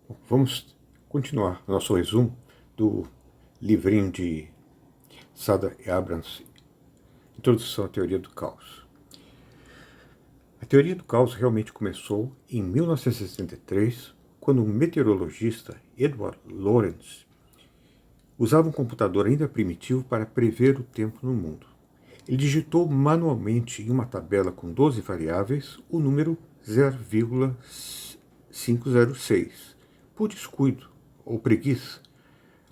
Bom, vamos continuar nosso resumo do livrinho de Sada e Abrams, Introdução à Teoria do Caos. A teoria do caos realmente começou em 1963, quando um meteorologista, Edward Lorenz, usava um computador ainda primitivo para prever o tempo no mundo. Ele digitou manualmente em uma tabela com 12 variáveis o número 0,506, por descuido ou preguiça,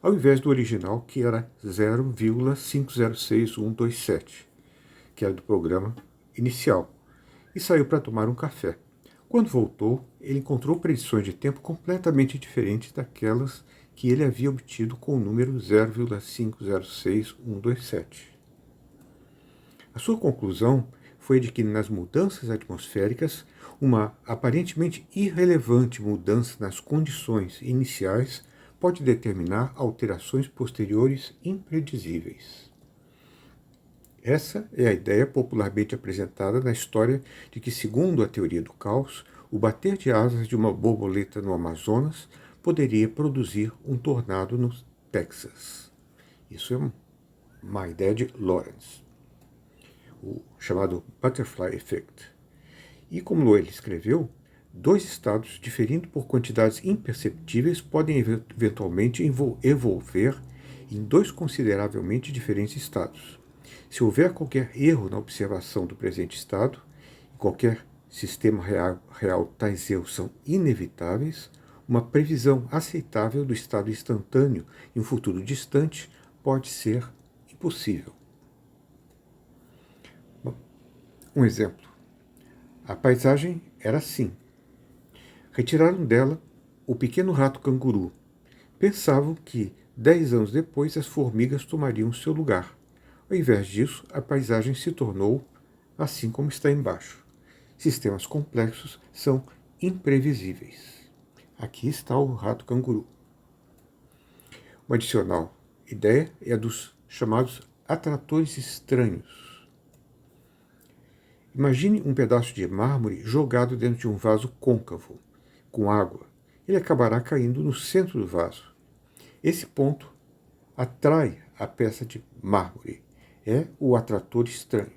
ao invés do original, que era 0,506127, que era do programa inicial, e saiu para tomar um café. Quando voltou, ele encontrou predições de tempo completamente diferentes daquelas que ele havia obtido com o número 0,506127. A sua conclusão foi de que nas mudanças atmosféricas, uma aparentemente irrelevante mudança nas condições iniciais pode determinar alterações posteriores impredizíveis. Essa é a ideia popularmente apresentada na história de que, segundo a teoria do caos, o bater de asas de uma borboleta no Amazonas poderia produzir um tornado no Texas. Isso é uma ideia de Lawrence, o chamado Butterfly Effect. E como ele escreveu, dois estados diferindo por quantidades imperceptíveis podem eventualmente evolver em dois consideravelmente diferentes estados. Se houver qualquer erro na observação do presente estado, em qualquer sistema real tais erros são inevitáveis, uma previsão aceitável do estado instantâneo em um futuro distante pode ser impossível. Um exemplo. A paisagem era assim. Retiraram dela o pequeno rato canguru. Pensavam que, 10 anos depois, as formigas tomariam seu lugar. Ao invés disso, a paisagem se tornou assim como está embaixo. Sistemas complexos são imprevisíveis. Aqui está o rato canguru. Uma adicional ideia é a dos chamados atratores estranhos. Imagine um pedaço de mármore jogado dentro de um vaso côncavo, com água. Ele acabará caindo no centro do vaso. Esse ponto atrai a peça de mármore. É o atrator estranho.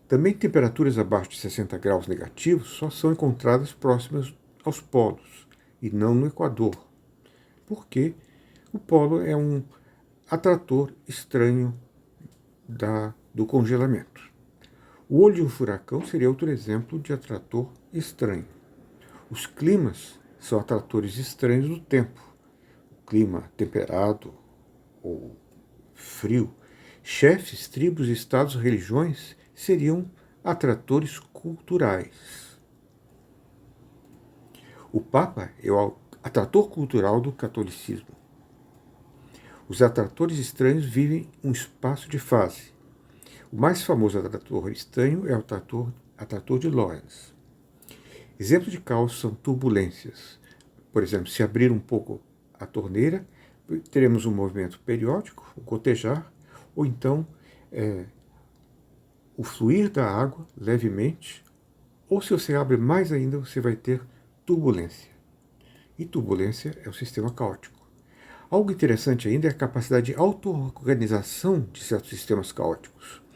Também temperaturas abaixo de 60 graus negativos só são encontradas próximas aos polos e não no Equador, porque o polo é um atrator estranho do congelamento. O olho de um furacão seria outro exemplo de atrator estranho. Os climas são atratores estranhos do tempo. O clima temperado ou frio. Chefes, tribos, estados, religiões seriam atratores culturais. O Papa é o atrator cultural do catolicismo. Os atratores estranhos vivem um espaço de fase. O mais famoso atrator estranho é o atrator de Lorentz. Exemplos de caos são turbulências. Por exemplo, se abrir um pouco a torneira, teremos um movimento periódico, o gotejar, ou então o fluir da água levemente, ou se você abre mais ainda, você vai ter turbulência. E turbulência é o sistema caótico. Algo interessante ainda é a capacidade de auto-organização de certos sistemas caóticos.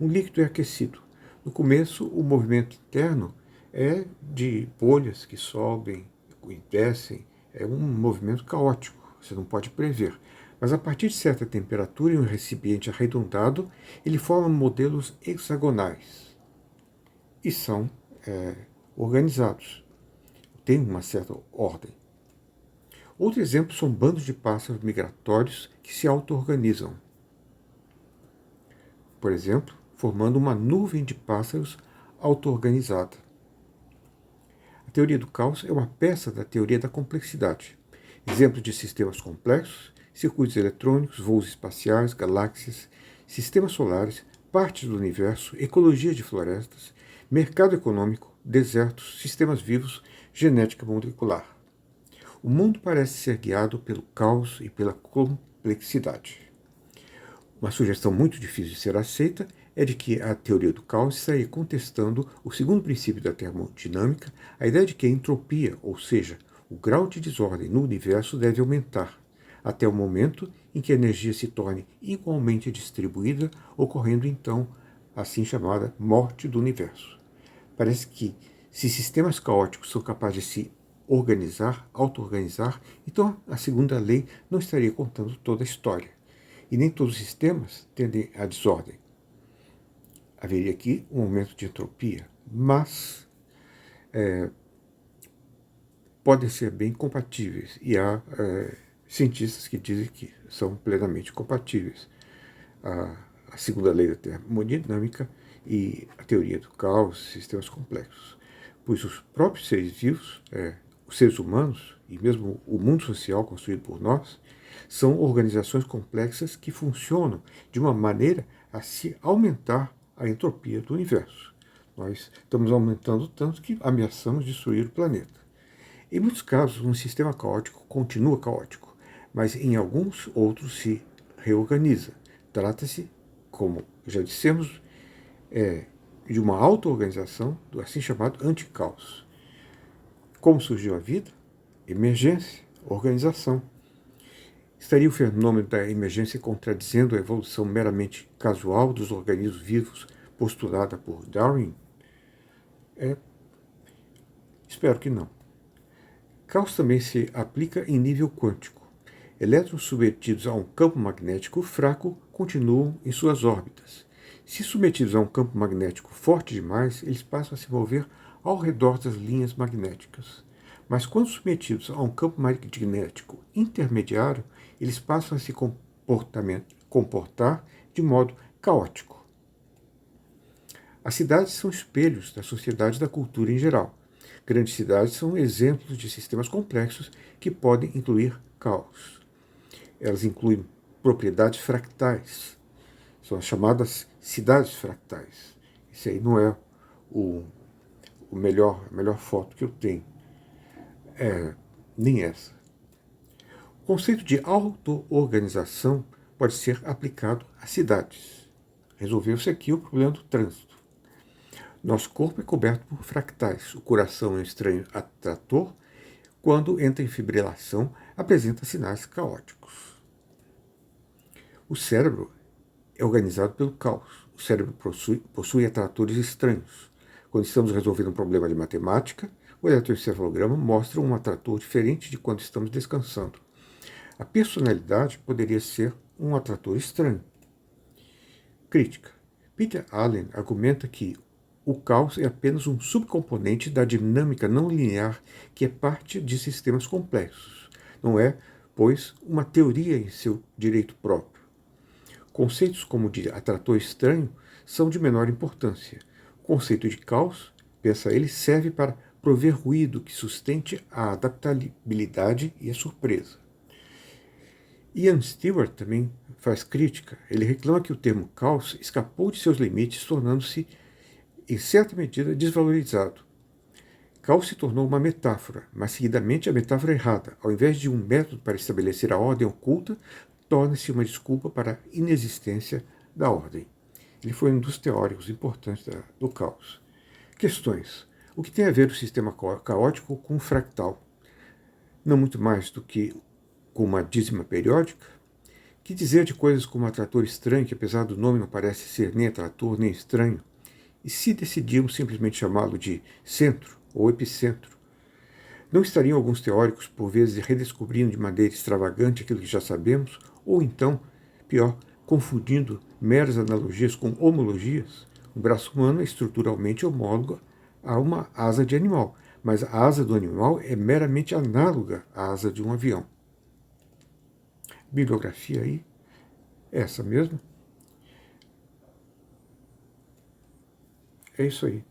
Um líquido é aquecido. No começo, o movimento interno é de bolhas que sobem e descem. É um movimento caótico, você não pode prever. Mas a partir de certa temperatura, em um recipiente arredondado, ele forma modelos hexagonais e são organizados. Tem uma certa ordem. Outro exemplo são bandos de pássaros migratórios que se auto-organizam. Por exemplo, formando uma nuvem de pássaros auto-organizada. A teoria do caos é uma peça da teoria da complexidade. Exemplos de sistemas complexos, circuitos eletrônicos, voos espaciais, galáxias, sistemas solares, partes do universo, ecologia de florestas, mercado econômico, desertos, sistemas vivos, genética molecular. O mundo parece ser guiado pelo caos e pela complexidade. Uma sugestão muito difícil de ser aceita é de que a teoria do caos estaria contestando o segundo princípio da termodinâmica, a ideia de que a entropia, ou seja, o grau de desordem no universo deve aumentar, até o momento em que a energia se torne igualmente distribuída, ocorrendo então a assim chamada morte do universo. Parece que, se sistemas caóticos são capazes de se organizar, auto-organizar, então a segunda lei não estaria contando toda a história. E nem todos os sistemas tendem à desordem. Haveria aqui um aumento de entropia, mas podem ser bem compatíveis. E há cientistas que dizem que são plenamente compatíveis. A segunda lei da termodinâmica e a teoria do caos, sistemas complexos. Pois os próprios seres vivos, os seres humanos e mesmo o mundo social construído por nós, são organizações complexas que funcionam de uma maneira a se aumentar a entropia do universo. Nós estamos aumentando tanto que ameaçamos destruir o planeta. Em muitos casos, um sistema caótico continua caótico, mas em alguns outros se reorganiza. Trata-se, como já dissemos, de uma auto-organização, do assim chamado anticaos. Como surgiu a vida? Emergência, organização. Estaria o fenômeno da emergência contradizendo a evolução meramente casual dos organismos vivos postulada por Darwin? Espero que não. Caos também se aplica em nível quântico. Elétrons submetidos a um campo magnético fraco continuam em suas órbitas. Se submetidos a um campo magnético forte demais, eles passam a se mover ao redor das linhas magnéticas. Mas quando submetidos a um campo magnético intermediário, eles passam a se comportar de modo caótico. As cidades são espelhos da sociedade e da cultura em geral. Grandes cidades são exemplos de sistemas complexos que podem incluir caos. Elas incluem propriedades fractais. São as chamadas cidades fractais. Esse aí não é a melhor foto que eu tenho. Nem essa. O conceito de auto-organização pode ser aplicado a cidades. Resolveu-se aqui o problema do trânsito. Nosso corpo é coberto por fractais. O coração é um estranho atrator. Quando entra em fibrilação, apresenta sinais caóticos. O cérebro é organizado pelo caos. O cérebro possui atratores estranhos. Quando estamos resolvendo um problema de matemática, o eletroencefalograma mostra um atrator diferente de quando estamos descansando. A personalidade poderia ser um atrator estranho. Crítica. Peter Allen argumenta que o caos é apenas um subcomponente da dinâmica não linear que é parte de sistemas complexos. Não é, pois, uma teoria em seu direito próprio. Conceitos como o de atrator estranho são de menor importância. O conceito de caos, pensa ele, serve para prover ruído que sustente a adaptabilidade e a surpresa. Ian Stewart também faz crítica. Ele reclama que o termo caos escapou de seus limites, tornando-se, em certa medida, desvalorizado. Caos se tornou uma metáfora, mas seguidamente a metáfora errada. Ao invés de um método para estabelecer a ordem oculta, torna-se uma desculpa para a inexistência da ordem. Ele foi um dos teóricos importantes do caos. Questões. O que tem a ver o sistema caótico com o fractal? Não muito mais do que com uma dízima periódica? Que dizer de coisas como atrator estranho, que apesar do nome não parece ser nem atrator nem estranho? E se decidíamos simplesmente chamá-lo de centro ou epicentro? Não estariam alguns teóricos, por vezes, redescobrindo de maneira extravagante aquilo que já sabemos? Ou então, pior, confundindo meras analogias com homologias? O braço humano é estruturalmente homólogo a uma asa de animal, mas a asa do animal é meramente análoga à asa de um avião. Bibliografia aí, essa mesmo. É isso aí.